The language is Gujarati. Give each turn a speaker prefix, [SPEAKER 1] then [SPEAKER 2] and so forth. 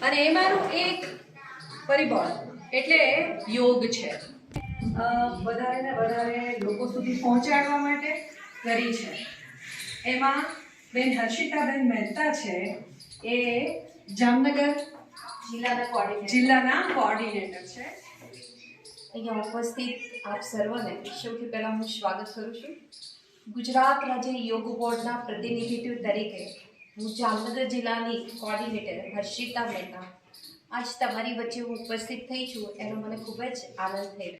[SPEAKER 1] અને એમાંનું એક પરિબળ એટલે યોગ છે. વધારે ને વધારે લોકો સુધી પહોંચાડવા માટે કરી છે. એમાં બેન હર્ષિતાબેન મહેતા છે, એ જામનગર જિલ્લાના કોઓર્ડિનેટર છે.
[SPEAKER 2] અહીંયા ઉપસ્થિત આપ સર્વને સૌથી પહેલાં હું સ્વાગત કરું છું. ગુજરાત રાજ્ય યોગ બોર્ડના પ્રતિનિધિત્વ તરીકે હું જામનગર જિલ્લાની કોઓર્ડિનેટર હર્ષિતા મહેતા આજ તમારી વચ્ચે હું ઉપસ્થિત થઈ છું, એનો મને ખૂબ જ આનંદ થયો.